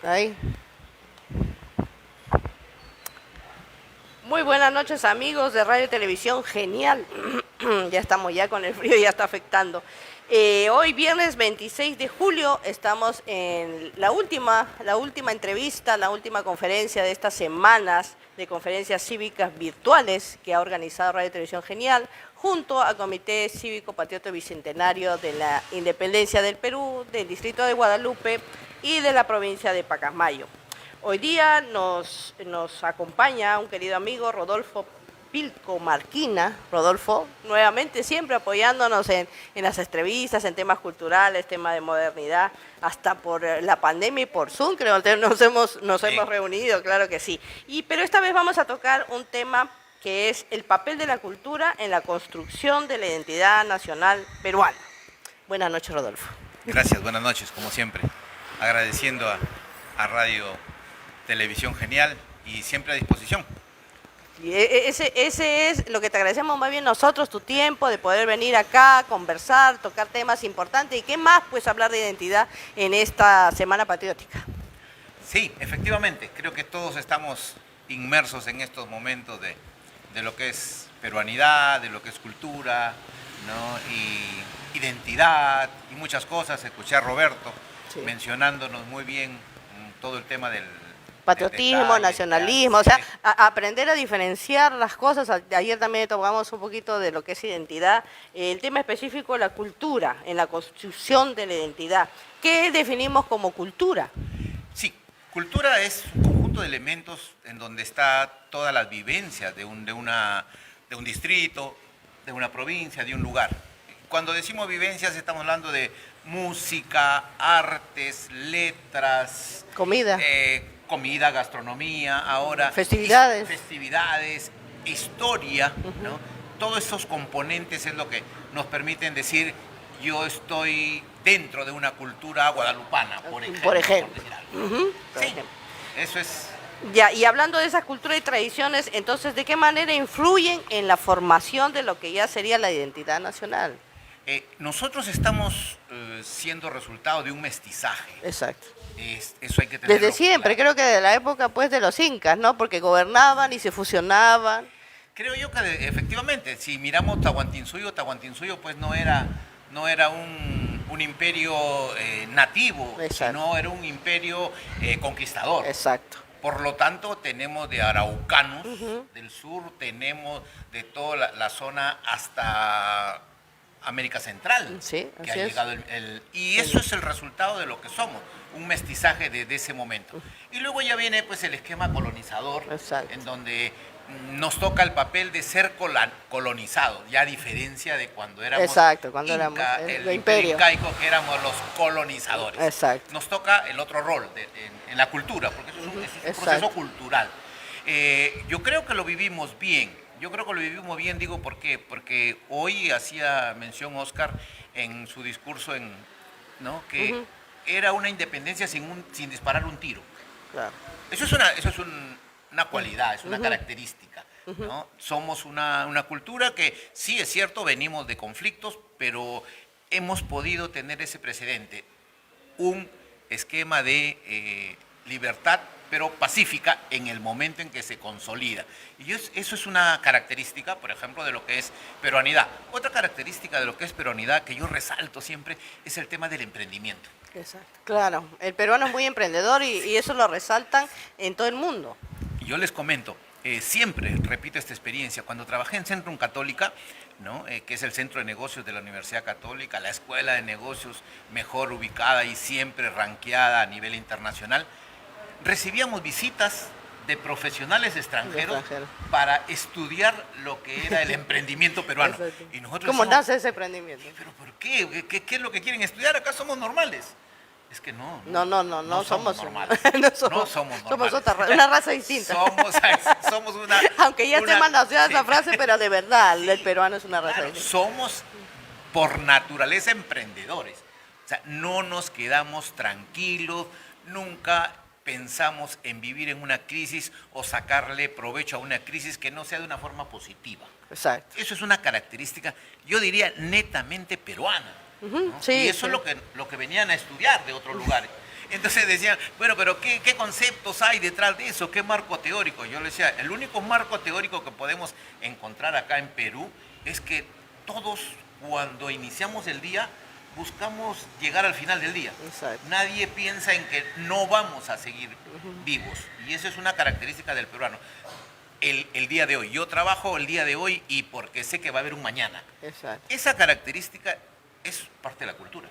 Ahí. Muy buenas noches, amigos de Radio y Televisión Genial. Ya estamos ya con el frío, ya está afectando. Hoy viernes 26 de julio estamos en la última entrevista, la última conferencia de estas semanas de conferencias cívicas virtuales que ha organizado Radio y Televisión Genial junto al Comité Cívico Patriota Bicentenario de la Independencia del Perú, del Distrito de Guadalupe y de la provincia de Pacasmayo. Hoy día nos acompaña un querido amigo, Rodolfo Pilco Marquina. Rodolfo, nuevamente siempre apoyándonos en las entrevistas, en temas culturales, temas de modernidad, hasta por la pandemia y por Zoom, creo que nos hemos reunido, claro que sí. Pero esta vez vamos a tocar un tema que es el papel de la cultura en la construcción de la identidad nacional peruana. Buenas noches, Rodolfo. Gracias, buenas noches, como siempre. Agradeciendo a Radio Televisión Genial y siempre a disposición. Y ese es lo que te agradecemos más bien nosotros, tu tiempo de poder venir acá, conversar, tocar temas importantes. ¿Y qué más pues hablar de identidad en esta Semana Patriótica? Sí, efectivamente, creo que todos estamos inmersos en estos momentos de lo que es peruanidad, de lo que es cultura, ¿no? Y identidad y muchas cosas. Escuché a Roberto mencionándonos muy bien todo el tema del patriotismo, detalle, nacionalismo, o sea, aprender a diferenciar las cosas. Ayer también tocamos un poquito de lo que es identidad, el tema específico de la cultura, en la construcción de la identidad. ¿Qué definimos como cultura? Sí, cultura es un conjunto de elementos en donde está todas las vivencias de un distrito, de una provincia, de un lugar. Cuando decimos vivencias estamos hablando de música, artes, letras, comida, gastronomía, ahora festividades, historia, ¿no? Todos esos componentes es lo que nos permiten decir yo estoy dentro de una cultura guadalupana, por ejemplo. Sí, eso es. Ya, y hablando de esas culturas y tradiciones, entonces, ¿de qué manera influyen en la formación de lo que ya sería la identidad nacional? Nosotros estamos siendo resultado de un mestizaje. Exacto. Eso hay que tenerlo desde siempre, claro. Creo que de la época pues de los incas, ¿no? Porque gobernaban y se fusionaban. Creo yo que efectivamente, si miramos Tahuantinsuyo pues no era un imperio nativo, sino era un imperio conquistador. Exacto. Por lo tanto, tenemos de araucanos del sur, tenemos de toda la zona hasta América Central, sí, que ha llegado y eso es el resultado de lo que somos, un mestizaje de ese momento. Y luego ya viene pues el esquema colonizador, en donde nos toca el papel de ser colonizados, ya a diferencia de cuando éramos el imperio incaico, que éramos los colonizadores. Exacto. Nos toca el otro rol en la cultura, porque eso es un proceso cultural. Yo creo que lo vivimos bien. Digo, ¿por qué? Porque hoy hacía mención Oscar en su discurso, ¿no? Que era una independencia sin disparar un tiro. Claro. Eso es una cualidad, es una característica, ¿no? Somos una cultura que, sí, es cierto, venimos de conflictos, pero hemos podido tener ese precedente, un esquema de libertad, pero pacífica en el momento en que se consolida. Y eso es una característica, por ejemplo, de lo que es peruanidad. Otra característica de lo que es peruanidad que yo resalto siempre es el tema del emprendimiento. Exacto. Claro, el peruano es muy emprendedor y eso lo resaltan en todo el mundo. Yo les comento, siempre repito esta experiencia, cuando trabajé en Centrum Católica, ¿no? Que es el centro de negocios de la Universidad Católica, la escuela de negocios mejor ubicada y siempre ranqueada a nivel internacional, recibíamos visitas de profesionales extranjeros para estudiar lo que era el emprendimiento peruano. Y nosotros ¿cómo nace ese emprendimiento? ¿Pero por qué? ¿Qué es lo que quieren estudiar? Acá somos normales. Es que no somos normales. No somos normales. Somos una raza distinta. Somos una... Aunque ya esté manoseada esa frase, pero de verdad, el peruano es una raza distinta. Somos por naturaleza emprendedores. O sea, no nos quedamos tranquilos, nunca pensamos en vivir en una crisis o sacarle provecho a una crisis que no sea de una forma positiva. Exacto. Eso es una característica, yo diría, netamente peruana. ¿no? Sí, y eso es lo que venían a estudiar de otros lugares. Entonces decían, bueno, pero ¿qué conceptos hay detrás de eso? ¿Qué marco teórico? Yo le decía, el único marco teórico que podemos encontrar acá en Perú es que todos cuando iniciamos el día buscamos llegar al final del día. Exacto. Nadie piensa en que no vamos a seguir vivos. Y eso es una característica del peruano. El día de hoy. Yo trabajo el día de hoy y porque sé que va a haber un mañana. Exacto. Esa característica es parte de la cultura.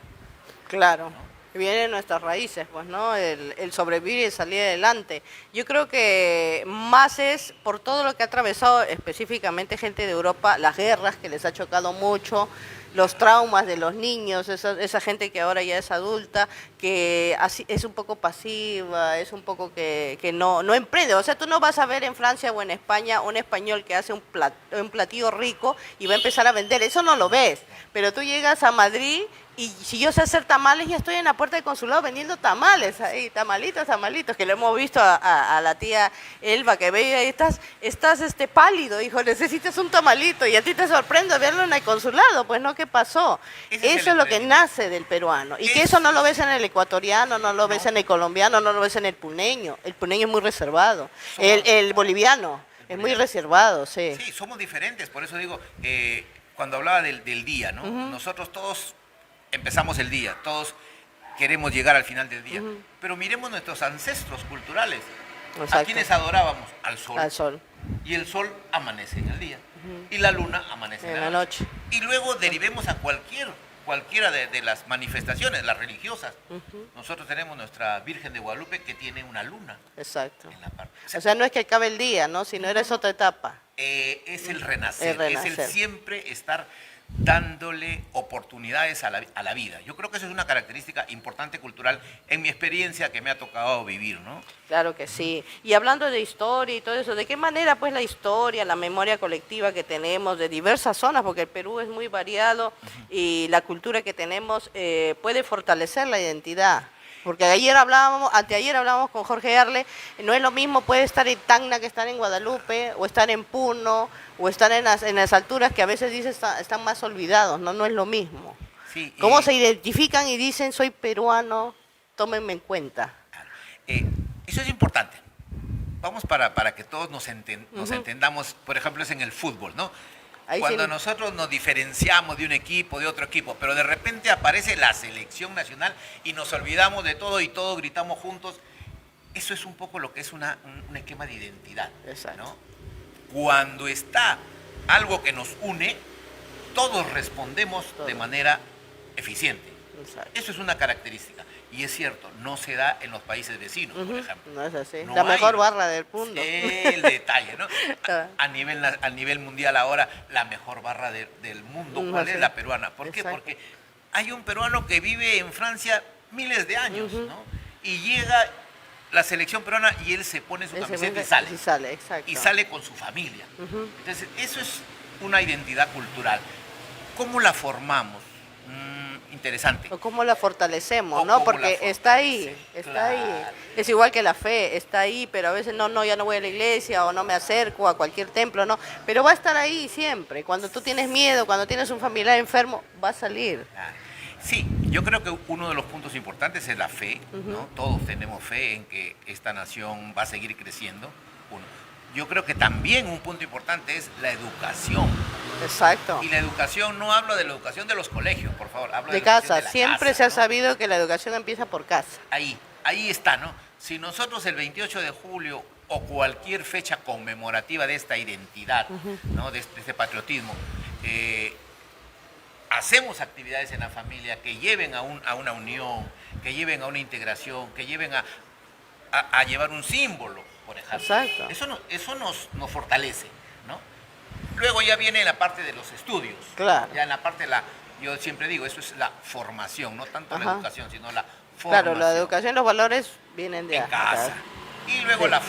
Claro. ¿No? Viene de nuestras raíces, pues, ¿no? El sobrevivir y salir adelante. Yo creo que más es por todo lo que ha atravesado específicamente gente de Europa, las guerras que les ha chocado mucho, los traumas de los niños, esa gente que ahora ya es adulta, que así, es un poco pasiva, es un poco que no emprende. O sea, tú no vas a ver en Francia o en España un español que hace un platillo rico y va a empezar a vender. Eso no lo ves. Pero tú llegas a Madrid y si yo sé hacer tamales, ya estoy en la puerta del consulado vendiendo tamales, ahí, tamalitos, que lo hemos visto a la tía Elba, que ve ahí, estás pálido, hijo, necesitas un tamalito, y a ti te sorprende verlo en el consulado, pues no, ¿qué pasó? Eso es lo que nace del peruano, y que eso no lo ves en el ecuatoriano, no lo ves en el colombiano, no lo ves en el puneño es muy reservado, el boliviano es muy reservado, sí. Sí, somos diferentes, por eso digo, cuando hablaba del día, ¿no? Nosotros todos empezamos el día, todos queremos llegar al final del día, pero miremos nuestros ancestros culturales. Exacto. ¿A quienes adorábamos? Al sol. Al sol. Y el sol amanece en el día. Y la luna amanece en la noche. Y luego derivemos a cualquiera de las manifestaciones, las religiosas. Nosotros tenemos nuestra Virgen de Guadalupe que tiene una luna. Exacto. En la parte. O sea, no es que acabe el día, ¿no? Sino eres otra etapa. Es el renacer, es el renacer. siempre estar dándole oportunidades a la vida. Yo creo que eso es una característica importante cultural en mi experiencia que me ha tocado vivir, ¿no? Claro que sí. Y hablando de historia y todo eso, ¿de qué manera pues la historia, la memoria colectiva que tenemos de diversas zonas, porque el Perú es muy variado y la cultura que tenemos puede fortalecer la identidad? Porque anteayer hablábamos con Jorge Arle, no es lo mismo puede estar en Tacna que estar en Guadalupe, o estar en Puno, o estar en las alturas que a veces dice están más olvidados, no es lo mismo. Sí, ¿Cómo se identifican y dicen soy peruano? Tómenme en cuenta. Eso es importante. Vamos para que todos nos entendamos, por ejemplo, es en el fútbol, ¿no? Ahí Cuando sí. nosotros nos diferenciamos de un equipo, de otro equipo, pero de repente aparece la selección nacional y nos olvidamos de todo y todos gritamos juntos, eso es un poco lo que es un esquema de identidad. Exacto. ¿No? Cuando está algo que nos une, todos respondemos de manera eficiente. Exacto. Eso es una característica. Y es cierto, no se da en los países vecinos, por ejemplo. No es así. No La hay. mejor barra del mundo. El detalle, ¿no? A nivel mundial ahora, la mejor barra del mundo, ¿cuál es? La peruana. ¿Por qué? Exacto. Porque hay un peruano que vive en Francia miles de años, ¿no? Y llega la selección peruana y él se pone su camiseta y sale. Sí sale, exacto. Y sale con su familia. Entonces, eso es una identidad cultural. ¿Cómo la formamos? Interesante. O cómo la fortalecemos, O ¿no? cómo Porque la está ahí, fortalecemos. está Claro. ahí. Es igual que la fe, está ahí, pero a veces no, ya no voy a la iglesia o no me acerco a cualquier templo, no. Pero va a estar ahí siempre. Cuando tú tienes miedo, cuando tienes un familiar enfermo, va a salir. Sí, yo creo que uno de los puntos importantes es la fe, ¿no? Todos tenemos fe en que esta nación va a seguir creciendo. Uno. Yo creo que también un punto importante es la educación. Exacto. Y la educación, no hablo de la educación de los colegios, por favor, hablo De la educación casa, de la siempre casa, se ha ¿no? sabido que la educación empieza por casa. Ahí está, ¿no? Si nosotros el 28 de julio o cualquier fecha conmemorativa de esta identidad, ¿no? de este patriotismo, hacemos actividades en la familia que lleven a una unión, que lleven a una integración, que lleven a llevar un símbolo, por ejemplo. Exacto. Eso nos fortalece, ¿no? Luego ya viene la parte de los estudios. Claro. Ya en la parte yo siempre digo, eso es la formación, no tanto la educación, sino la formación. Claro, la educación, los valores vienen de en acá. casa. Y luego Sí. la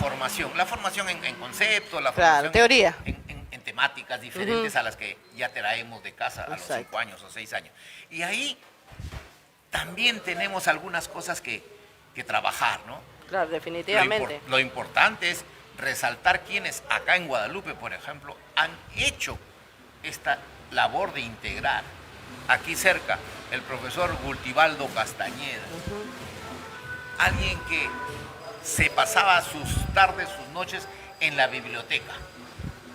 formación en conceptos, la Claro, formación teoría. en temáticas diferentes a las que ya traemos de casa a los Exacto. 5 años o 6 años. Y ahí también tenemos algunas cosas que trabajar, ¿no? Claro, definitivamente. Lo importante es resaltar quienes acá en Guadalupe, por ejemplo, han hecho esta labor de integrar. Aquí cerca, el profesor Gultibaldo Castañeda alguien que se pasaba sus tardes, sus noches en la biblioteca.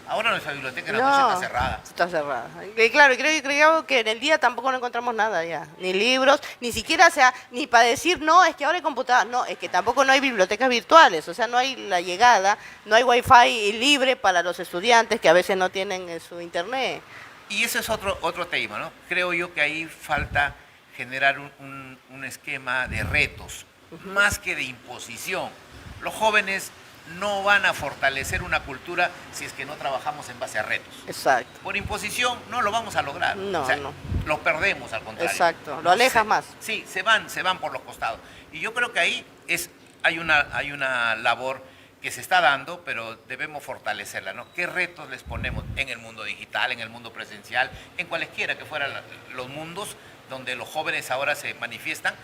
Ahora nuestra biblioteca en la noche está cerrada. Está cerrada. Y claro, creo que en el día tampoco no encontramos nada ya. Ni libros, ni siquiera, o sea, ni para decir, no, es que ahora hay computadoras. No, es que tampoco no hay bibliotecas virtuales. O sea, no hay la llegada, no hay wifi libre para los estudiantes que a veces no tienen su internet. Y ese es otro tema, ¿no? Creo yo que ahí falta generar un esquema de retos, más que de imposición. Los jóvenes no van a fortalecer una cultura si es que no trabajamos en base a retos. Exacto. Por imposición no lo vamos a lograr. No, o sea, no. Lo perdemos al contrario. Exacto, lo alejas más. Sí, se van por los costados. Y yo creo que ahí hay una labor que se está dando, pero debemos fortalecerla, ¿no? ¿Qué retos les ponemos en el mundo digital, en el mundo presencial, en cualesquiera que fueran los mundos donde los jóvenes ahora se manifiestan?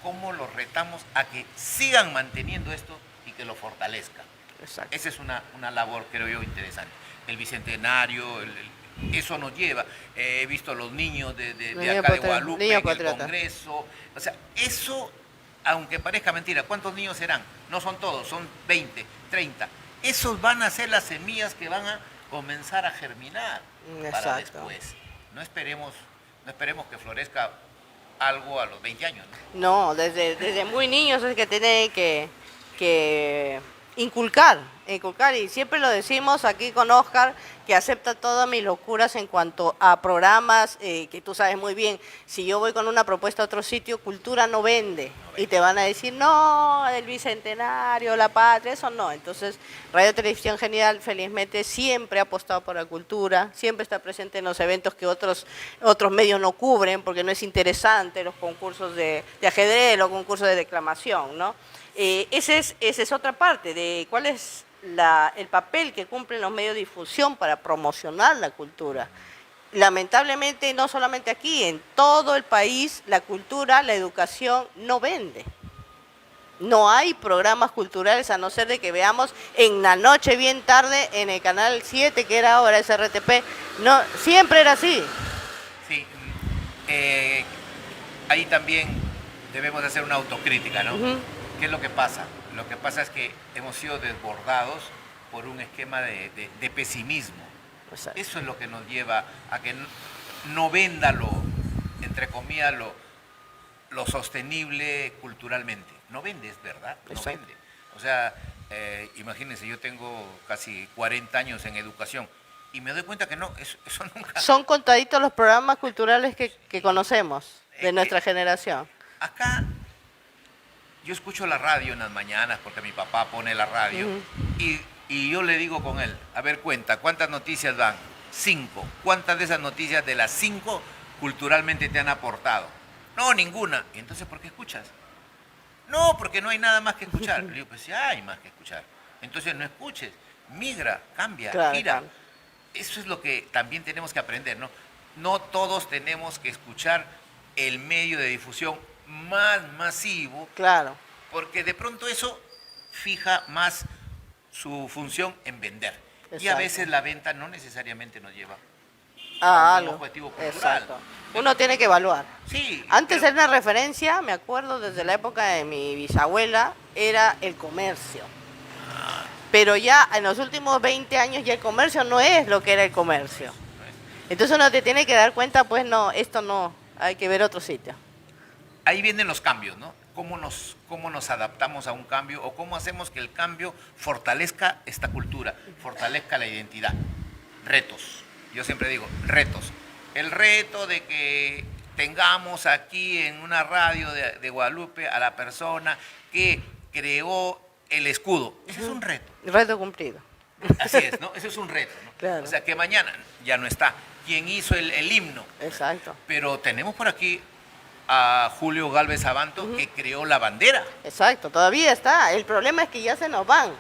¿Cómo los retamos a que sigan manteniendo esto y que lo fortalezcan? Exacto. Esa es una labor, creo yo, interesante. El bicentenario, eso nos lleva. He visto los niños de acá de Guadalupe, en el Congreso. O sea, eso, aunque parezca mentira, ¿cuántos niños serán? No son todos, son 20, 30. Esos van a ser las semillas que van a comenzar a germinar para después. No esperemos que florezca algo a los 20 años, ¿no? No, desde muy niños es que tiene que inculcar, y siempre lo decimos aquí con Oscar, que acepta todas mis locuras en cuanto a programas, que tú sabes muy bien, si yo voy con una propuesta a otro sitio, cultura no vende, y te van a decir, no, el Bicentenario, la patria, eso no. Entonces, Radio Televisión Genial, felizmente, siempre ha apostado por la cultura, siempre está presente en los eventos que otros medios no cubren, porque no es interesante, los concursos de ajedrez, los concursos de declamación, ¿no? Esa es otra parte de cuál es el papel que cumplen los medios de difusión para promocionar la cultura. Lamentablemente, no solamente aquí, en todo el país, la cultura, la educación no vende. No hay programas culturales, a no ser de que veamos en la noche bien tarde en el canal 7, que era ahora SRTP. No, siempre era así. Sí, ahí también debemos hacer una autocrítica, ¿no? ¿Qué es lo que pasa? Lo que pasa es que hemos sido desbordados por un esquema de pesimismo. Exacto. Eso es lo que nos lleva a que no venda entre comillas, lo sostenible culturalmente. No vende, es verdad, no Exacto. Vende. O sea, imagínense, yo tengo casi 40 años en educación y me doy cuenta que no, eso nunca... Son contaditos los programas culturales que conocemos de nuestra generación. Acá... Yo escucho la radio en las mañanas porque mi papá pone la radio y yo le digo con él, a ver, cuenta, ¿cuántas noticias dan? 5. ¿Cuántas de esas noticias de las 5 culturalmente te han aportado? No, ninguna. ¿Y entonces por qué escuchas? No, porque no hay nada más que escuchar. Le digo, pues sí hay más que escuchar. Entonces no escuches, migra, cambia, gira. Claro. Eso es lo que también tenemos que aprender, ¿no? No todos tenemos que escuchar el medio de difusión más masivo, claro, porque de pronto eso fija más su función en vender. Exacto. Y a veces la venta no necesariamente nos lleva a un objetivo cultural. Exacto. Uno tiene que evaluar. Sí. Antes era una referencia, me acuerdo desde la época de mi bisabuela, era el comercio. Pero ya en los últimos 20 años ya el comercio no es lo que era el comercio. Entonces uno te tiene que dar cuenta, pues no, esto no, hay que ver otro sitio. Ahí vienen los cambios, ¿no? ¿Cómo nos adaptamos a un cambio o cómo hacemos que el cambio fortalezca esta cultura, fortalezca la identidad? Retos. Yo siempre digo, retos. El reto de que tengamos aquí en una radio de Guadalupe a la persona que creó el escudo. Ese es un reto. Reto cumplido. Así es, ¿no? Ese es un reto, ¿no? Claro. O sea, que mañana ya no está quien hizo el himno. Exacto. Pero tenemos por aquí a Julio Galvez Abanto, que creó la bandera. Exacto, todavía está. El problema es que ya se nos van.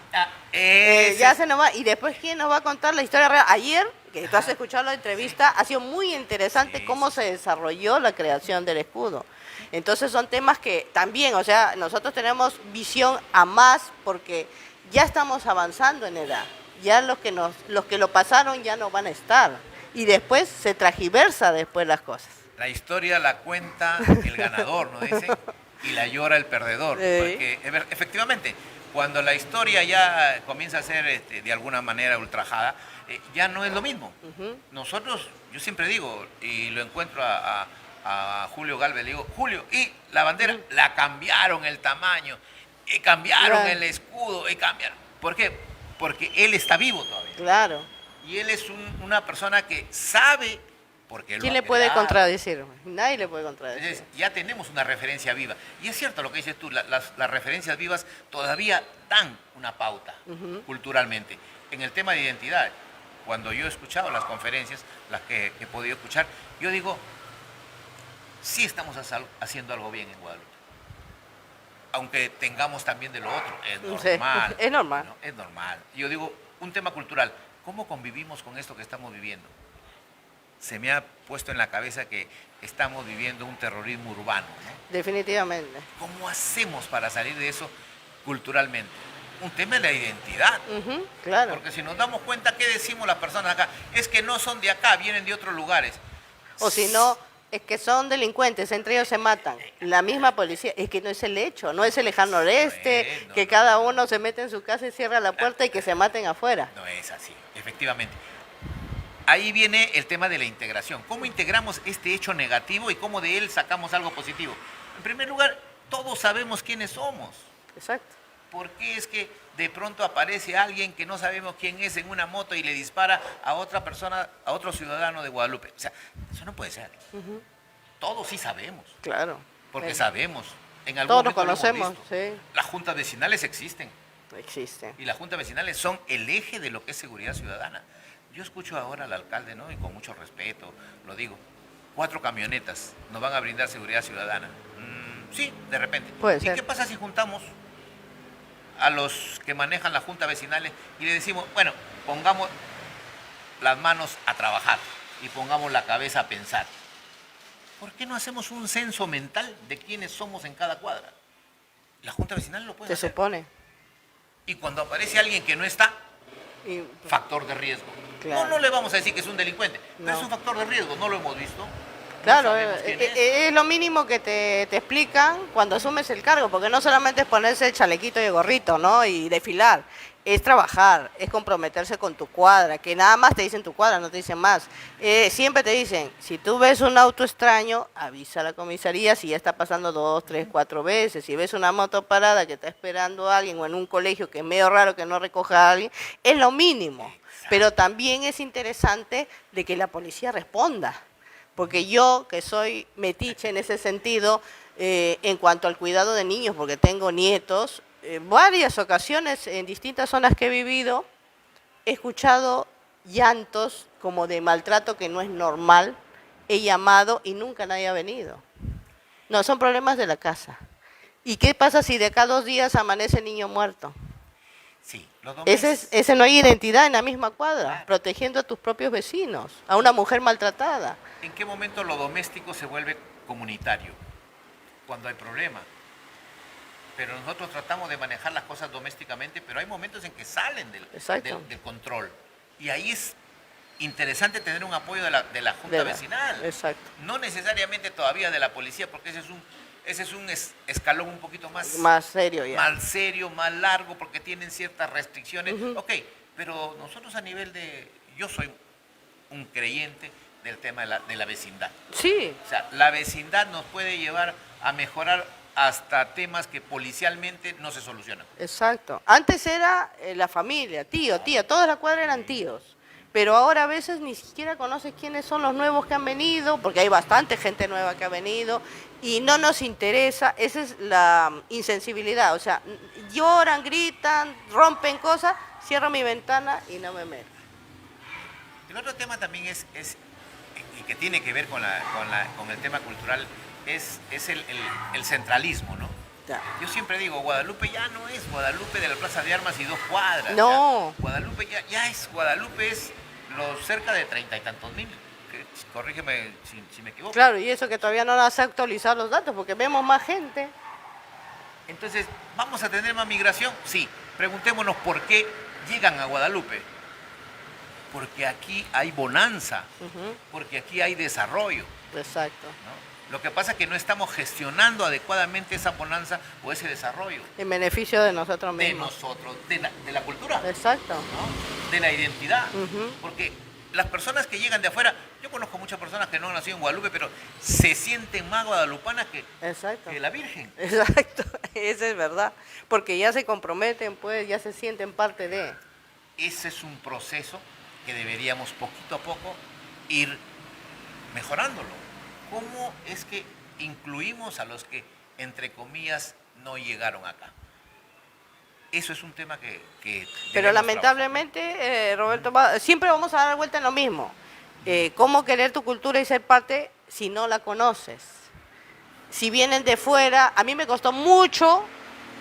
Ya se nos van. Y después, ¿quién nos va a contar la historia real? Ayer, que tú has escuchado la entrevista, ha sido muy interesante cómo se desarrolló la creación del escudo. Entonces son temas que también, o sea, nosotros tenemos visión a más porque ya estamos avanzando en edad. Ya los que lo pasaron ya no van a estar. Y después se tragiversa después las cosas. La historia la cuenta el ganador, ¿no dicen? y la llora el perdedor. Porque efectivamente, cuando la historia ya comienza a ser de alguna manera ultrajada, ya no es lo mismo. Nosotros, yo siempre digo, y lo encuentro a Julio Galvez, le digo, Julio, y la bandera la cambiaron el tamaño, y cambiaron el escudo, y cambiaron. ¿Por qué? Porque él está vivo todavía. Claro. Y él es una persona que sabe, porque él ¿Quién lo ha le puede creado. contradecir? Nadie le puede contradecir. Entonces, ya tenemos una referencia viva. Y es cierto lo que dices tú, las referencias vivas todavía dan una pauta culturalmente. En el tema de identidad, cuando yo he escuchado las conferencias, las que he podido escuchar, yo digo, sí estamos haciendo algo bien en Guadalupe. Aunque tengamos también de lo otro, es normal. Sí, es normal. ¿no? Es normal. Yo digo, un tema cultural, ¿cómo convivimos con esto que estamos viviendo? Se me ha puesto en la cabeza que estamos viviendo un terrorismo urbano, ¿no? Definitivamente. ¿Cómo hacemos para salir de eso culturalmente? Un tema de la identidad. Claro. Porque si nos damos cuenta, ¿qué decimos las personas acá? Es que no son de acá, vienen de otros lugares. O si no, es que son delincuentes, entre ellos se matan. La misma policía, es que no es el hecho, no es el lejano oeste, que cada uno se mete en su casa y cierra la puerta y que se maten afuera. No es así, efectivamente. Ahí viene el tema de la integración. ¿Cómo integramos este hecho negativo y cómo de él sacamos algo positivo? En primer lugar, todos sabemos quiénes somos. Exacto. ¿Por qué es que de pronto aparece alguien que no sabemos quién es en una moto y le dispara a otra persona, a otro ciudadano de Guadalupe? O sea, eso no puede ser. Todos sí sabemos. Claro. Porque sabemos. En algún Todos nos momento lo hemos conocemos, visto. sí. Las juntas vecinales existen. Existe. Y las juntas vecinales son el eje de lo que es seguridad ciudadana. Yo escucho ahora al alcalde, ¿no? Y con mucho respeto, lo digo. 4 camionetas nos van a brindar seguridad ciudadana. Sí, de repente. Puede ¿Y ser. qué pasa si juntamos a los que manejan las juntas vecinales y le decimos, bueno, pongamos las manos a trabajar y pongamos la cabeza a pensar? ¿Por qué no hacemos un censo mental de quiénes somos en cada cuadra? La junta vecinal lo puede Se hacer. supone. Y cuando aparece alguien que no está, Y, factor de riesgo. Claro. No le vamos a decir que es un delincuente, pero No. es un factor de riesgo, no lo hemos visto. claro, No sabemos quién es. es lo mínimo que te explican cuando asumes el cargo, porque no solamente es ponerse el chalequito y el gorrito, ¿no? Y desfilar, es trabajar, es comprometerse con tu cuadra, que nada más te dicen tu cuadra, no te dicen más. Siempre te dicen, si tú ves un auto extraño, avisa a la comisaría si ya está pasando 2, 3, 4 veces. Si ves una moto parada que está esperando a alguien o en un colegio que es medio raro que no recoja a alguien, es lo mínimo. Pero también es interesante de que la policía responda. Porque yo, que soy metiche en ese sentido, en cuanto al cuidado de niños, porque tengo nietos, varias ocasiones en distintas zonas que he vivido, he escuchado llantos como de maltrato que no es normal, he llamado y nunca nadie ha venido. No, son problemas de la casa. ¿Y qué pasa si de acá 2 días amanece el niño muerto? Sí, los domésticos. Ese no hay identidad en la misma cuadra, Claro. protegiendo a tus propios vecinos, a una mujer maltratada. ¿En qué momento lo doméstico se vuelve comunitario? Cuando hay problema. Pero nosotros tratamos de manejar las cosas domésticamente, pero hay momentos en que salen Exacto. del control. Y ahí es interesante tener un apoyo de la junta vecinal. Exacto. No necesariamente todavía de la policía, porque ese es un escalón un poquito Más serio ya. más serio, más largo, porque tienen ciertas restricciones. Ok, pero nosotros a nivel yo soy un creyente del tema de la vecindad. Sí, O sea, la vecindad nos puede llevar a mejorar hasta temas que policialmente no se solucionan. exacto. Antes era la familia, tío, tía, toda la cuadra eran tíos. Pero ahora a veces ni siquiera conoces quiénes son los nuevos que han venido, porque hay bastante gente nueva que ha venido y no nos interesa. Esa es la insensibilidad. O sea, lloran, gritan, rompen cosas, cierro mi ventana y no me meto. El otro tema también y que tiene que ver con el tema cultural, es el centralismo, ¿no? Ya. Yo siempre digo, Guadalupe ya no es Guadalupe de la Plaza de Armas y 2 cuadras. No. Ya. Guadalupe Guadalupe es los cerca de 30 y tantos mil. Corrígeme si me equivoco. Claro, y eso que todavía no nos ha actualizado los datos, porque vemos más gente. Entonces, ¿vamos a tener más migración? Sí. Preguntémonos por qué llegan a Guadalupe. Porque aquí hay bonanza, porque aquí hay desarrollo. Exacto. ¿No? Lo que pasa es que no estamos gestionando adecuadamente esa bonanza o ese desarrollo En beneficio de nosotros de mismos. nosotros, de la cultura, Exacto. ¿no? De la identidad. Ujú. Porque las personas que llegan de afuera, yo conozco muchas personas que no han nacido en Guadalupe, pero se sienten más guadalupanas Exacto. que la Virgen. Exacto, eso es verdad. Porque ya se comprometen, pues, ya se sienten parte de. Ese es un proceso que deberíamos poquito a poco ir mejorándolo. ¿Cómo es que incluimos a los que, entre comillas, no llegaron acá? Eso es un tema que Pero debemos lamentablemente, Roberto, siempre vamos a dar vuelta en lo mismo. ¿Cómo querer tu cultura y ser parte si no la conoces? Si vienen de fuera, a mí me costó mucho,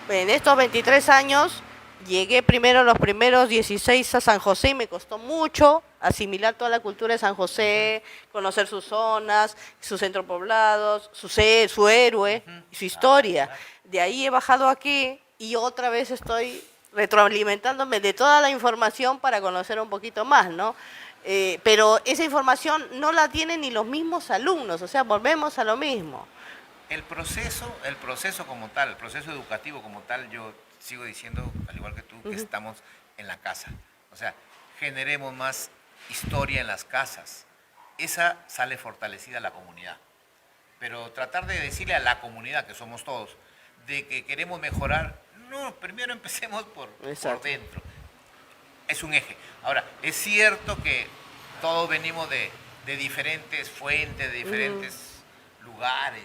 en estos 23 años, llegué primero los primeros 16 a San José y me costó mucho asimilar toda la cultura de San José, conocer sus zonas, sus centropoblados, su héroe, su historia. De ahí he bajado aquí y otra vez estoy retroalimentándome de toda la información para conocer un poquito más, ¿no? Pero esa información no la tienen ni los mismos alumnos, o sea, volvemos a lo mismo. El proceso como tal, el proceso educativo como tal, yo sigo diciendo, al igual que tú, que estamos en la casa. O sea, generemos más historia en las casas. Esa sale fortalecida la comunidad. Pero tratar de decirle a la comunidad, que somos todos, de que queremos mejorar, no, primero empecemos por dentro. Es un eje. Ahora, es cierto que todos venimos de diferentes fuentes, de diferentes lugares,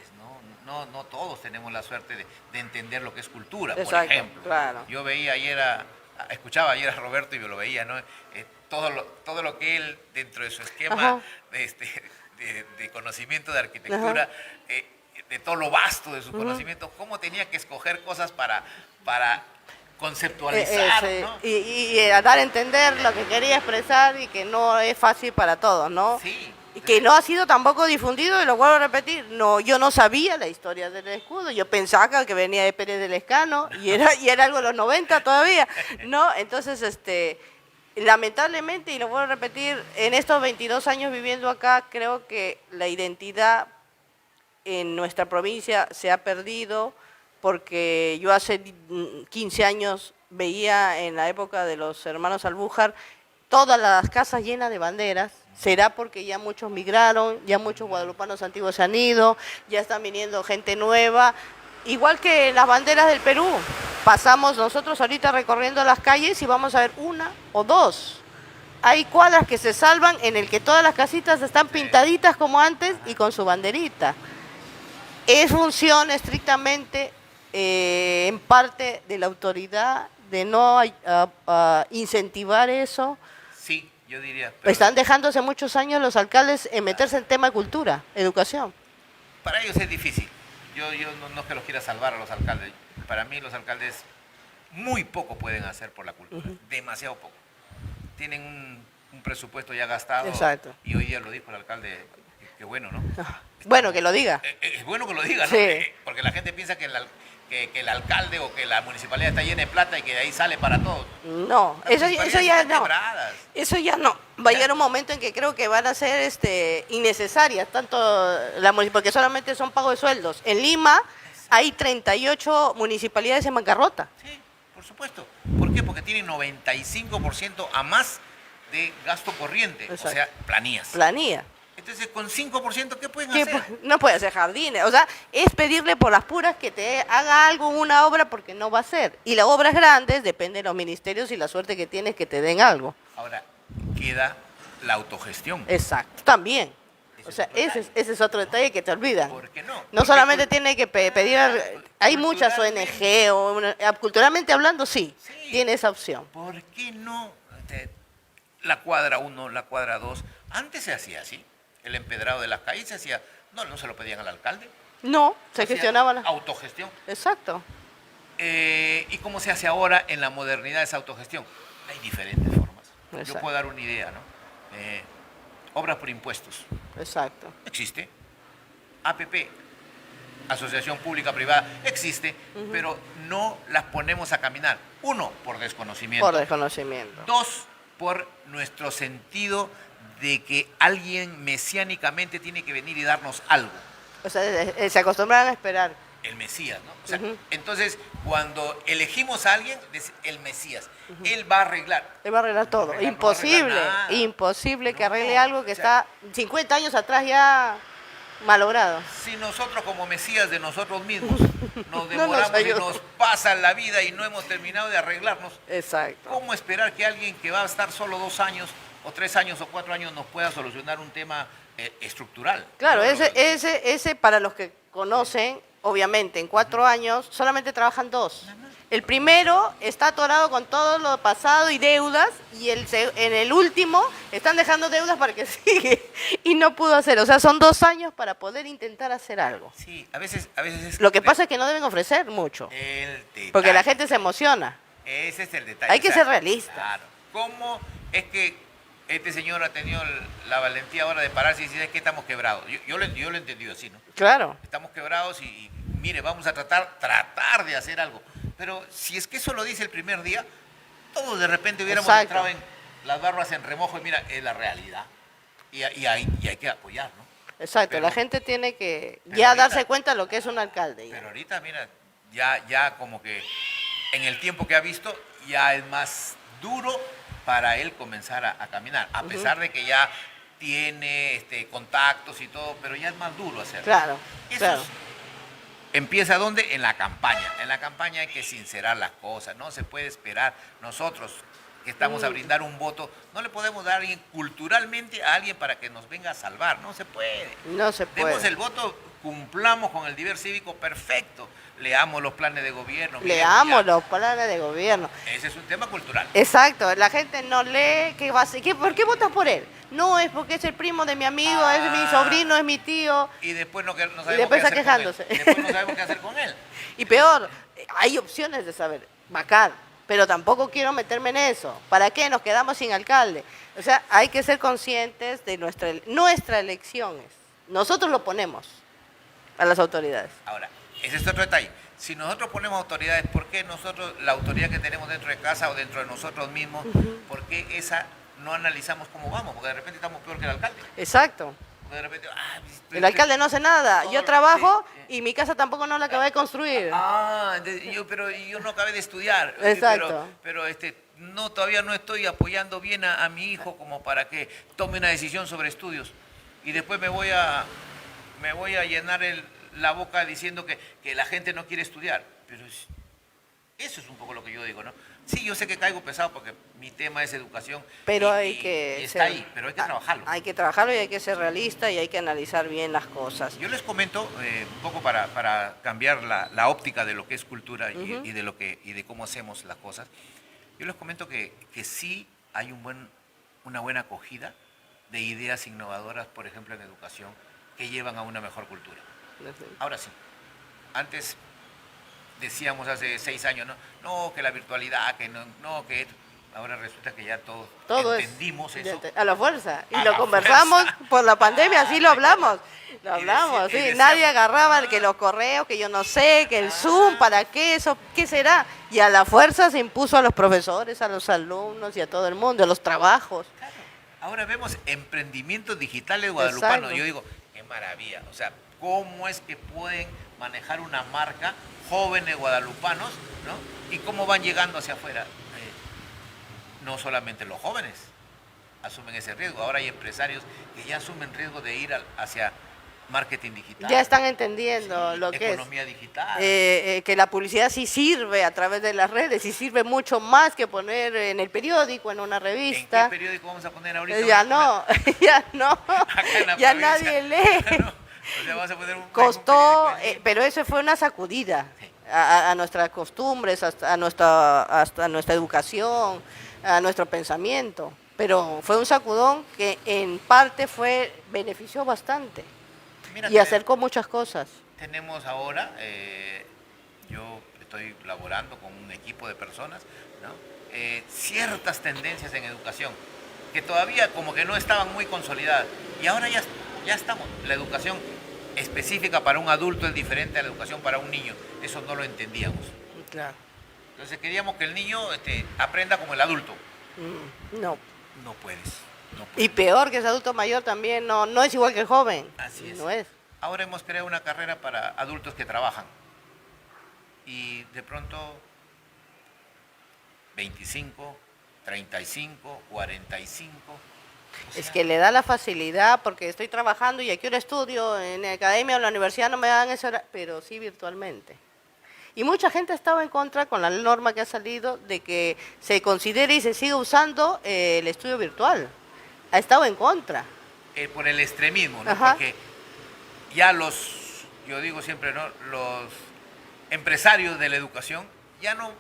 ¿no? No todos tenemos la suerte de entender lo que es cultura, Exacto, por ejemplo. claro. Yo veía escuchaba ayer a Roberto y yo lo veía, ¿no? Todo lo que él, dentro de su esquema de conocimiento de arquitectura, de todo lo vasto de su conocimiento, cómo tenía que escoger cosas para conceptualizar, ¿no? Y a dar a entender lo que quería expresar y que no es fácil para todos, ¿no? Sí. Y que no ha sido tampoco difundido, y lo vuelvo a repetir, no, yo no sabía la historia del escudo, yo pensaba que venía de Pérez del Escano y era algo de los 90 todavía, ¿no? Entonces, lamentablemente, y lo vuelvo a repetir, en estos 22 años viviendo acá, creo que la identidad en nuestra provincia se ha perdido, porque yo hace 15 años veía en la época de los hermanos Albújar todas las casas llenas de banderas. Será porque ya muchos migraron, ya muchos guadalupanos antiguos se han ido, ya están viniendo gente nueva. Igual que las banderas del Perú, pasamos nosotros ahorita recorriendo las calles y vamos a ver una o dos. Hay cuadras que se salvan en el que todas las casitas están pintaditas como antes y con su banderita. Es función estrictamente, en parte, de la autoridad de no incentivar eso. Sí, yo diría. Están dejándose muchos años los alcaldes en meterse en tema de cultura, educación. Para ellos es difícil. Yo no es que los quiera salvar a los alcaldes. Para mí los alcaldes muy poco pueden hacer por la cultura. Demasiado poco. Tienen un presupuesto ya gastado. Exacto. Y hoy día lo dijo el alcalde. Qué bueno, ¿no? Bueno, que lo diga. Es bueno que lo diga, ¿no? Sí. Porque la gente piensa que el alcalde o que la municipalidad está llena de plata y que de ahí sale para todos. No, Las eso municipalidades ya están no. quebradas. Eso ya no. Va a llegar un momento en que creo que van a ser innecesarias, tanto porque solamente son pago de sueldos. En Lima hay 38 municipalidades en bancarrota. Sí, por supuesto. ¿Por qué? Porque tienen 95% a más de gasto corriente, Exacto. o sea, planillas. Planilla. Entonces, con 5%, ¿qué pueden Que hacer? no puede hacer jardines, o sea, es pedirle por las puras que te haga algo, una obra, porque no va a ser. Y las obras grandes depende de los ministerios y la suerte que tienes que te den algo. Ahora, queda la autogestión. Exacto, también. O sea, ese es otro detalle que te olvidan. ¿Por qué no? No Porque solamente tiene que pedir, hay muchas culturalmente- ONG, culturalmente hablando, sí, Sí. tiene esa opción. ¿Por qué no? La cuadra 1, la cuadra 2, antes se hacía así. El empedrado de las calles se hacía, no se lo pedían al alcalde. No, se hacía gestionaba la... Autogestión. Exacto. ¿Y cómo se hace ahora en la modernidad esa autogestión? Hay diferentes formas. Yo Exacto. puedo dar una idea, ¿no? Obras por impuestos. Exacto. Existe. APP, Asociación Pública Privada, existe, pero no las ponemos a caminar. Uno, por desconocimiento. Por desconocimiento. Dos, por nuestro sentido de que alguien mesiánicamente tiene que venir y darnos algo. O sea, se acostumbraron a esperar. El Mesías, ¿no? O sea, Ujú. entonces, cuando elegimos a alguien, es el Mesías. Él va a arreglar. Él va a arreglar todo. arreglar, no va a Imposible, arreglar nada. imposible que No, arregle algo que o sea, está 50 años atrás ya malogrado. Si nosotros como Mesías de nosotros mismos nos No nos demoramos y ayuda. nos pasa la vida y no hemos terminado de arreglarnos, Exacto. ¿cómo esperar que alguien que va a estar solo 2 años o 3 años o 4 años nos pueda solucionar un tema estructural? Claro, No, ese para los que conocen, obviamente, en 4 años solamente trabajan 2. El primero está atorado con todo lo pasado y deudas, y en el último están dejando deudas para que sigue y no pudo hacer. O sea, son 2 años para poder intentar hacer algo. Sí, a veces es Lo que pasa es que no deben ofrecer mucho, el detalle. porque la gente se emociona. Ese es el detalle. Hay que ser realistas. Claro. ¿Cómo es que este señor ha tenido la valentía ahora de pararse y decir es que estamos quebrados? Yo lo he entendido así, ¿no? Claro, Estamos quebrados y mire, vamos a tratar de hacer algo. Pero si es que eso lo dice el primer día, todos de repente hubiéramos Exacto. entrado en las barbas en remojo y mira, es la realidad. Y hay que apoyar, ¿no? exacto. Pero- La gente tiene que pero ya ahorita- darse cuenta de lo que es un alcalde. Pero ahorita, mira, ya como que en el tiempo que ha visto, ya es más duro para él comenzar a caminar. A pesar de que ya tiene contactos y todo, pero ya es más duro hacerlo. Claro, Eso claro. empieza ¿dónde? En la campaña. En la campaña hay que sincerar las cosas, no se puede esperar. Nosotros que estamos a brindar un voto, no le podemos dar culturalmente a alguien para que nos venga a salvar, no se puede. No se Demos puede. el voto, cumplamos con el deber cívico perfecto, leamos los planes de gobierno. bien, Leamos ya. los planes de gobierno. Ese es un tema cultural. Exacto, la gente no lee, ¿qué va a hacer? ¿Por qué votas por él? No, es porque es el primo de mi amigo, es mi sobrino, es mi tío. Y después no sabemos después qué está hacer quejándose. con él. Después no sabemos qué hacer con él. Y peor, hay opciones de saber, bacán, pero tampoco quiero meterme en eso. ¿Para qué? Nos quedamos sin alcalde. O sea, hay que ser conscientes de nuestra elección. Nosotros lo ponemos a las autoridades. Ahora, ese es otro detalle. Si nosotros ponemos autoridades, ¿por qué nosotros, la autoridad que tenemos dentro de casa o dentro de nosotros mismos, por qué esa no analizamos cómo vamos? Porque de repente estamos peor que el alcalde. Exacto. Porque de repente, El alcalde no hace nada. todo Yo lo- trabajo sí, y mi casa tampoco no la acabé de construir. pero yo no acabé de estudiar. Exacto. Pero no, todavía no estoy apoyando bien a mi hijo como para que tome una decisión sobre estudios. Y después me voy a llenar la boca diciendo que la gente no quiere estudiar. Pero eso es un poco lo que yo digo, ¿no? Sí, yo sé que caigo pesado porque mi tema es educación. Pero y- hay y- que y está ahí, pero hay que trabajarlo. Hay que trabajarlo y hay que ser realista y hay que analizar bien las cosas. Yo les comento un poco para cambiar la óptica de lo que es cultura y de cómo hacemos las cosas. Yo les comento que sí hay una buena acogida de ideas innovadoras, por ejemplo, en educación, que llevan a una mejor cultura. Ahora sí, antes decíamos hace 6 años, no, que la virtualidad, que no, que esto. Ahora resulta que ya Todo entendimos eso. a la fuerza. Y A lo la conversamos fuerza. por la pandemia, así lo hablamos. Lo Y hablamos, decía- y sí. decía- Nadie agarraba que los correos, que yo no sé, que el Zoom, ¿para qué eso? ¿Qué será? Y a la fuerza se impuso a los profesores, a los alumnos y a todo el mundo, a los trabajos. Claro. Ahora vemos emprendimientos digitales guadalupanos. Exacto. Yo digo, qué maravilla. O sea, ¿cómo es que pueden manejar una marca jóvenes guadalupanos, ¿no? Y cómo van llegando hacia afuera? No solamente los jóvenes asumen ese riesgo. Ahora hay empresarios que ya asumen riesgo de ir hacia marketing digital. Ya están entendiendo lo que es. Economía digital. Que la publicidad sí sirve a través de las redes y sirve mucho más que poner en el periódico, en una ¿En revista. qué periódico vamos a poner ahorita? Ya no, ya no, Acá en la ya provincia. nadie lee. No, o sea, vamos a poner un Costó, periódico allí. pero eso fue una sacudida Sí. a nuestras costumbres, hasta nuestra educación, a nuestro pensamiento. Pero fue un sacudón que en parte benefició bastante Mira, y acercó muchas cosas. tenemos ahora, yo estoy laborando con un equipo de personas, ¿no? Ciertas tendencias en educación que todavía como que no estaban muy consolidadas. Y ahora ya estamos. La educación específica para un adulto es diferente a la educación para un niño. Eso no lo entendíamos. Claro. Entonces queríamos que el niño aprenda como el adulto. No. No puedes. No puedes. Y peor que ese adulto mayor también no es igual que el joven. Así es. No es. ahora hemos creado una carrera para adultos que trabajan. Y de pronto 25, 35, 45. Es que le da la facilidad porque estoy trabajando y aquí un estudio en la academia o en la universidad no me dan ese horario, pero sí virtualmente. Y mucha gente ha estado en contra con la norma que ha salido de que se considere y se siga usando el estudio virtual. Ha estado en contra. Por el extremismo, ¿no? Ajá. Porque ya yo digo siempre, ¿no? Los empresarios de la educación ya no,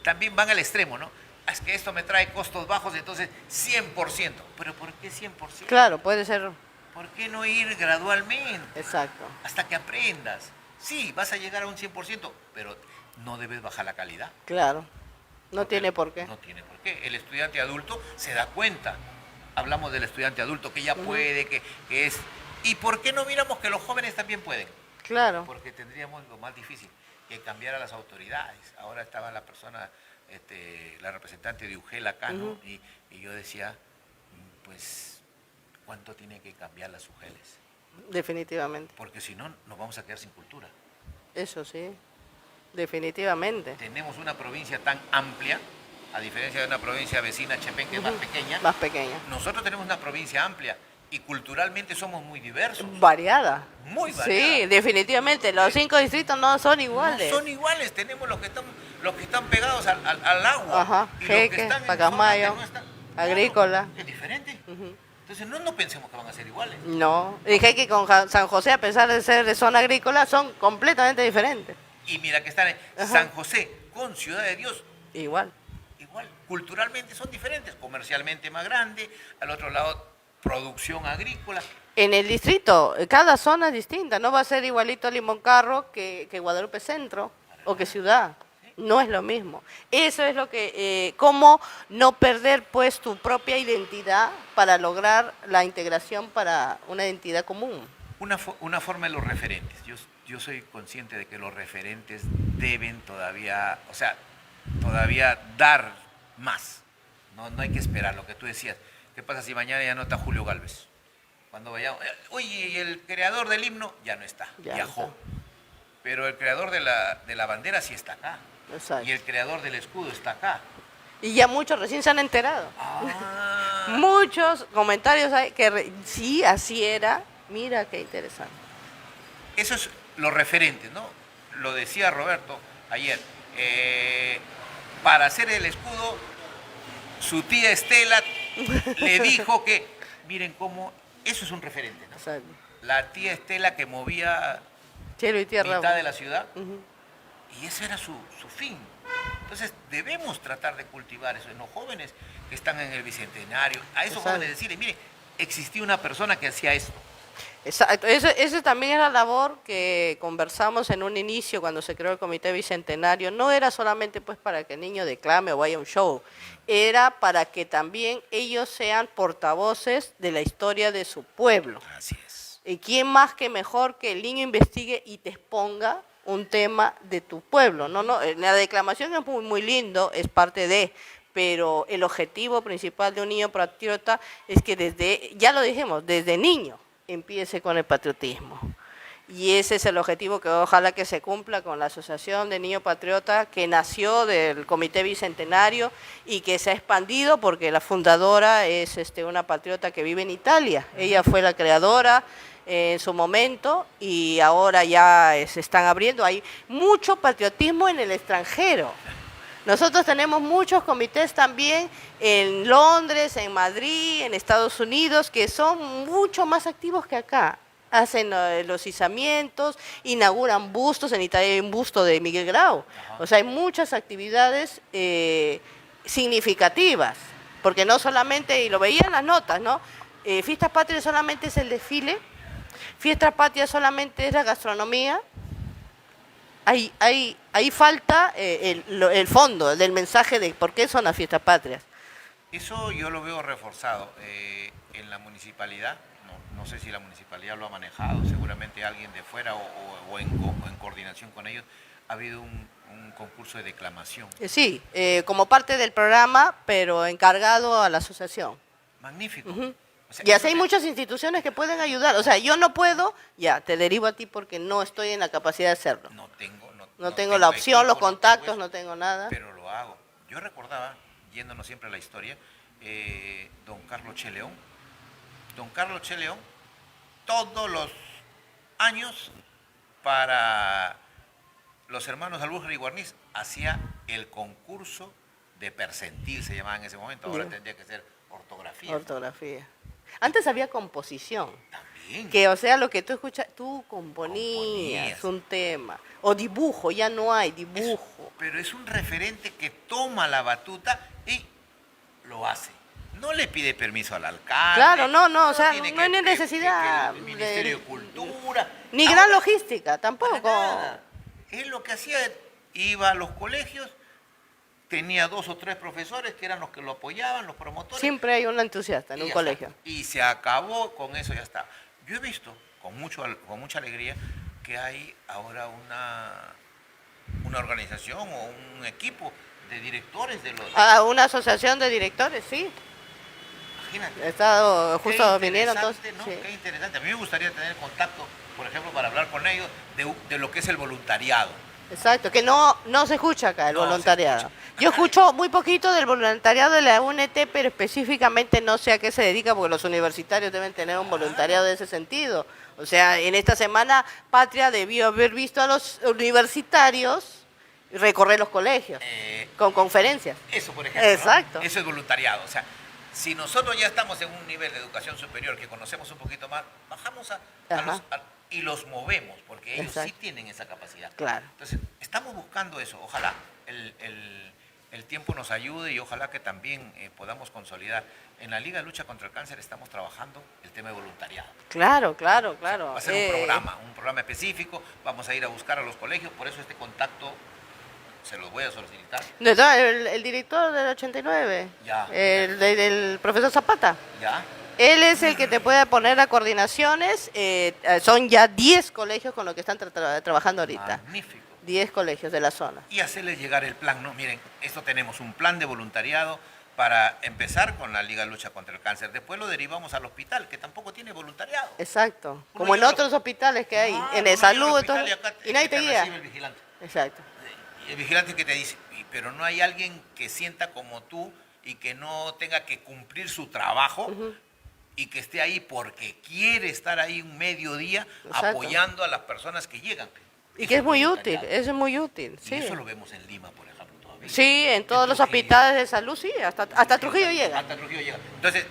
también van al extremo, ¿no? Es que esto me trae costos bajos, entonces 100%. ¿Pero por qué 100%? Claro, puede ser. ¿Por qué no ir gradualmente? Exacto. Hasta que aprendas. Sí, vas a llegar a un 100%, pero no debes bajar la calidad. Claro. No Porque tiene por qué. No tiene por qué. El estudiante adulto se da cuenta. Hablamos del estudiante adulto que ya puede, que es... ¿Y por qué no miramos que los jóvenes también pueden? Claro. Porque tendríamos lo más difícil, que cambiar a las autoridades. Ahora estaba la persona, la representante de UGEL acá, ¿no? Y yo decía, pues, ¿cuánto tiene que cambiar las UGELes? Definitivamente. Porque si no, nos vamos a quedar sin cultura. Eso sí. Definitivamente. Tenemos una provincia tan amplia, a diferencia de una provincia vecina, Chepén, que es más pequeña. Más pequeña. Nosotros tenemos una provincia amplia y culturalmente somos muy diversos. Variada. Muy variada. Sí, definitivamente. Los 5 distritos no son iguales. No son iguales, tenemos los que están pegados al agua. Ajá, Y Jeque, los que están en Pacasmayo, zonas que no están- Agrícola. Claro, es diferente. Entonces no pensemos que van a ser iguales. No. Dije que con San José, a pesar de ser de zona agrícola, son completamente diferentes. Y mira que están en San José con Ciudad de Dios, Igual. igual. Culturalmente son diferentes, comercialmente más grande, al otro lado producción agrícola. En el distrito, cada zona es distinta. No va a ser igualito a Limoncarro que Guadalupe Centro o que Ciudad. No es lo mismo. Eso es lo que, cómo no perder pues tu propia identidad para lograr la integración para una identidad común. Una forma de los referentes. Yo soy consciente de que los referentes deben todavía, o sea, todavía dar más. No hay que esperar lo que tú decías. ¿Qué pasa si mañana ya no está Julio Gálvez? Cuando vayamos, oye, y el creador del himno ya no está, Ya viajó. no está. Pero el creador de la bandera sí está acá. Exacto. Y el creador del escudo está acá. Y ya muchos recién se han enterado. Ah, Muchos comentarios hay que sí, así era. Mira qué interesante. eso es los referentes, ¿no? Lo decía Roberto ayer. Para hacer el escudo, su tía Estela le dijo que, miren cómo, eso es un referente, ¿no? Exacto. La tía Estela que movía Cielo y tierra. mitad de la ciudad, Ujú. y ese era su fin. Entonces debemos tratar de cultivar eso en los jóvenes que están en el Bicentenario, a esos Exacto. jóvenes decirles, mire, existía una persona que hacía esto. Exacto, ese también era la labor que conversamos en un inicio cuando se creó el Comité Bicentenario. No era solamente pues para que el niño declame o vaya a un show, era para que también ellos sean portavoces de la historia de su pueblo. Así es. ¿Y quién más que mejor que el niño investigue y te exponga un tema de tu pueblo? No, la declamación es muy, muy lindo, es parte de, pero el objetivo principal de un niño patriota es que desde, ya lo dijimos, desde niño empiece con el patriotismo. Y ese es el objetivo que ojalá que se cumpla con la Asociación de Niños Patriotas que nació del Comité Bicentenario y que se ha expandido porque la fundadora es una patriota que vive en Italia. Ella fue la creadora en su momento y ahora ya se están abriendo. Hay mucho patriotismo en el extranjero. Nosotros tenemos muchos comités también en Londres, en Madrid, en Estados Unidos, que son mucho más activos que acá. Hacen los izamientos, inauguran bustos, en Italia hay un busto de Miguel Grau. O sea, hay muchas actividades significativas, porque no solamente, y lo veía en las notas, ¿no? Fiestas Patrias solamente es el desfile, Fiestas Patrias solamente es la gastronomía. Ahí falta el fondo del mensaje de por qué son las fiestas patrias. Eso yo lo veo reforzado en la municipalidad. No sé si la municipalidad lo ha manejado, seguramente alguien de fuera o en coordinación con ellos. Ha habido un concurso de declamación. Sí, como parte del programa, pero encargado a la asociación. Magnífico. O sea, Y así eso hay muchas instituciones que pueden ayudar. O sea, yo no puedo, ya, te derivo a ti porque no estoy en la capacidad de hacerlo. No tengo la opción, los equipo, no tengo contactos, eso, no tengo nada. pero lo hago. Yo recordaba, yéndonos siempre a la historia, don Carlos Che León. Don Carlos Che León, todos los años, para los hermanos Albuja y Guarniz, hacía el concurso de percentil, se llamaba en ese momento, ahora Ya. tendría que ser ortografía. Ortografía. Antes había composición. También. Que, o sea, lo que tú escuchas, tú componías Componías. un tema. O dibujo, ya no hay dibujo. Pero es un referente que toma la batuta y lo hace. No le pide permiso al alcalde. Claro, no, o sea, tiene no hay que- necesidad que el Ministerio de Cultura. Ni Ahora, gran logística, para tampoco. nada. Él lo que hacía, iba a los colegios, tenía 2 o 3 profesores que eran los que lo apoyaban, los promotores. Siempre hay un entusiasta en y un ya colegio. está. Y se acabó con eso, ya está. Yo he visto con mucha alegría que hay ahora una organización o un equipo de directores de los... Una asociación de directores, sí. Imagínate. He estado, Qué justo vinieron todos. interesante, ¿no? Sí. Qué interesante. A mí me gustaría tener contacto, por ejemplo, para hablar con ellos de lo que es el voluntariado. Exacto, que no se escucha acá el No se voluntariado. escucha. Yo escucho muy poquito del voluntariado de la UNT, pero específicamente no sé a qué se dedica, porque los universitarios deben tener un voluntariado de ese sentido. O sea, en esta semana Patria debió haber visto a los universitarios recorrer los colegios con conferencias. Eso, por ejemplo. ¿no? Exacto. Eso es voluntariado. O sea, si nosotros ya estamos en un nivel de educación superior que conocemos un poquito más, bajamos Ajá. y los movemos, porque ellos sí Exacto. tienen esa capacidad. Claro. Entonces, estamos buscando eso. Ojalá el tiempo nos ayude y ojalá que también podamos consolidar. En la Liga de Lucha contra el Cáncer estamos trabajando el tema de voluntariado. Claro. Va a ser un programa específico, vamos a ir a buscar a los colegios, por eso este contacto se los voy a solicitar. El director del 89, Ya. el profesor Zapata. ¿Ya? Él es el que te puede poner a coordinaciones. Son ya 10 colegios con los que están trabajando ahorita. Magnífico. 10 colegios de la zona. Y hacerles llegar el plan, ¿no? Miren, esto tenemos un plan de voluntariado para empezar con la Liga de Lucha contra el Cáncer. Después lo derivamos al hospital, que tampoco tiene voluntariado. Exacto. Uno Como en llega a otros hospitales que hay, Ah, en uno el llega al salud, hospital entonces, acá y nadie te guía. recibe el vigilante. Exacto. Y el vigilante que te dice, pero no hay alguien que sienta como tú y que no tenga que cumplir su trabajo y que esté ahí porque quiere estar ahí un mediodía Exacto. apoyando a las personas que llegan. Y Eso que es muy útil, voluntariado. eso es muy útil, Y sí. eso lo vemos en Lima, por ejemplo, todavía. Sí, en todos los Trujillo. hospitales de salud, sí, hasta Trujillo llega. Hasta Trujillo llega. Entonces,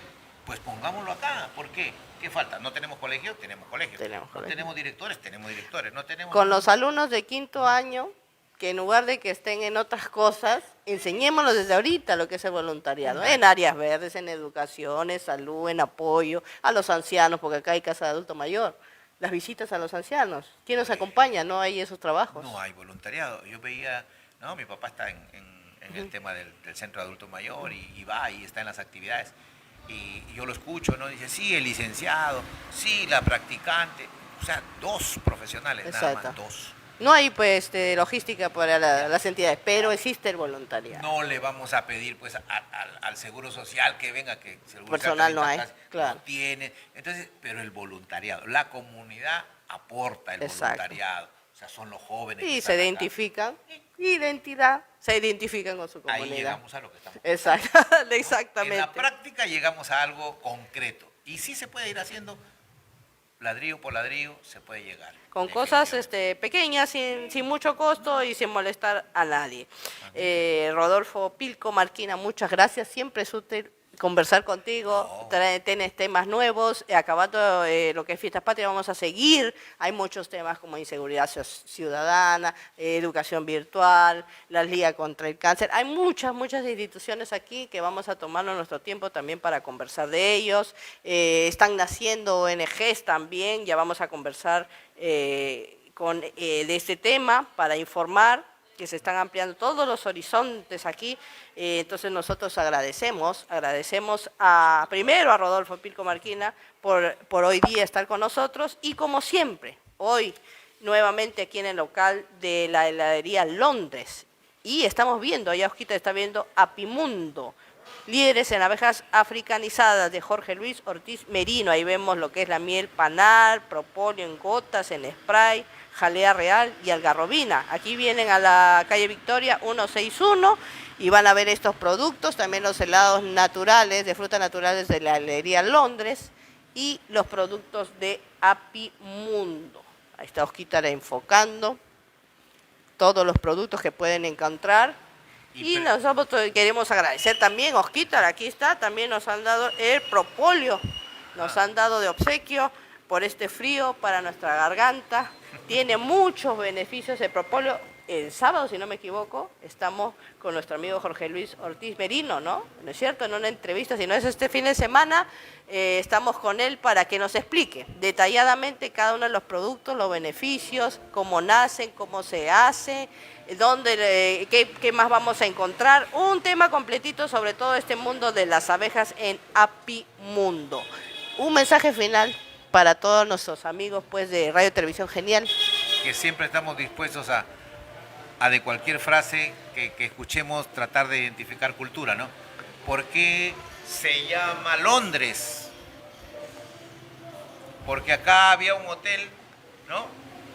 pues pongámoslo acá. ¿Por qué? ¿Qué falta? ¿No tenemos colegio? Tenemos colegio. Tenemos ¿No colegio. tenemos directores? Tenemos directores. ¿No tenemos... Con los alumnos de quinto año, que en lugar de que estén en otras cosas, enseñémoslos desde ahorita lo que es el voluntariado, en áreas verdes, en educación, en salud, en apoyo, a los ancianos, porque acá hay casa de adulto mayor, las visitas a los ancianos. ¿Quién nos acompaña? No hay esos trabajos. No hay voluntariado. Yo veía, no, mi papá está en el tema del centro de adulto mayor y va y está en las actividades. Y yo lo escucho, ¿no? Dice, sí, el licenciado, sí, la practicante. O sea, 2 profesionales, nada Exacto. más, 2. No hay pues logística para las entidades, pero existe el voluntariado. No le vamos a pedir pues al Seguro Social que venga, que el Seguro Personal Social no hay, casi claro. no tiene. Entonces, pero el voluntariado, la comunidad aporta el Exacto. voluntariado. O sea, son los jóvenes. que Y están se acá. identifican, identidad, se identifican con su comunidad. Ahí llegamos a lo que estamos. Exacto, En exactamente. la práctica llegamos a algo concreto. Y sí se puede ir haciendo ladrillo por ladrillo, se puede llegar. Con cosas Definitivamente. pequeñas, sin mucho costo y sin molestar a nadie. Rodolfo Pilco Marquina, muchas gracias. Siempre es útil conversar contigo, tienes temas nuevos. Acabando lo que es Fiestas Patrias, vamos a seguir. Hay muchos temas como inseguridad ciudadana, educación virtual, la Liga contra el Cáncer. Hay muchas instituciones aquí que vamos a tomarnos nuestro tiempo también para conversar de ellos. Están naciendo ONGs también, ya vamos a conversar de este tema para informar que se están ampliando todos los horizontes aquí. Entonces nosotros agradecemos primero a Rodolfo Pilco Marquina por hoy día estar con nosotros y como siempre, hoy nuevamente aquí en el local de la heladería Londres. Y estamos viendo, allá Osquita está viendo Apimundo, Líderes en abejas africanizadas de Jorge Luis Ortiz Merino. Ahí vemos lo que es la miel panal, propóleo en gotas, en spray, jalea real y algarrobina. Aquí vienen a la calle Victoria 161 y van a ver estos productos, también los helados naturales, de frutas naturales de la heladería Londres y los productos de Apimundo. Ahí está Osquita enfocando todos los productos que pueden encontrar. Y nosotros queremos agradecer también, Osquita, aquí está, también nos han dado el propóleo, nos han dado de obsequio por este frío para nuestra garganta. Tiene muchos beneficios el propóleo. El sábado, si no me equivoco, estamos con nuestro amigo Jorge Luis Ortiz Merino, ¿no? ¿No es cierto? En una entrevista, si no es este fin de semana, estamos con él para que nos explique detalladamente cada uno de los productos, los beneficios, cómo nacen, cómo se hace, dónde, qué más vamos a encontrar. Un tema completito sobre todo este mundo de las abejas en Apimundo. Un mensaje final para todos nuestros amigos pues, de Radio Televisión Genial. Que siempre estamos dispuestos a de cualquier frase que escuchemos tratar de identificar cultura, ¿no? ¿Por qué se llama Londres? Porque acá había un hotel, ¿no?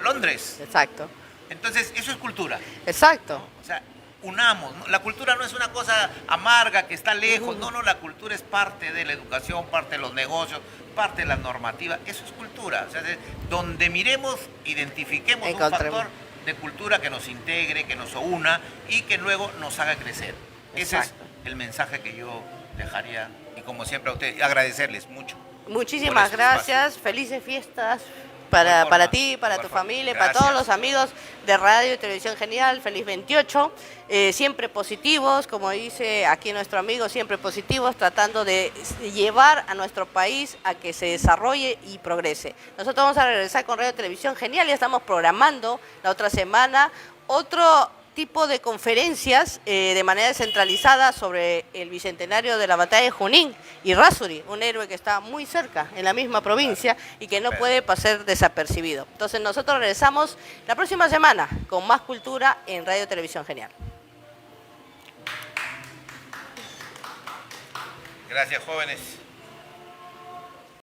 Londres. Exacto. Entonces, eso es cultura. Exacto. ¿No? O sea, unamos, ¿no? La cultura no es una cosa amarga que está lejos, no, la cultura es parte de la educación, parte de los negocios, parte de la normativa, eso es cultura. O sea, donde miremos, identifiquemos un factor de cultura que nos integre, que nos una y que luego nos haga crecer. Ese es el mensaje que yo dejaría y como siempre a ustedes, agradecerles mucho. Muchísimas gracias, felices fiestas para ti, para tu familia, para todos los amigos de Radio y Televisión Genial, feliz 28, siempre positivos, como dice aquí nuestro amigo, siempre positivos, tratando de llevar a nuestro país a que se desarrolle y progrese. Nosotros vamos a regresar con Radio y Televisión Genial, ya estamos programando la otra semana otro tipo de conferencias de manera descentralizada sobre el bicentenario de la batalla de Junín y Errázuriz, un héroe que está muy cerca en la misma provincia y que no puede pasar desapercibido. Entonces nosotros regresamos la próxima semana con más cultura en Radio Televisión Genial. Gracias, jóvenes.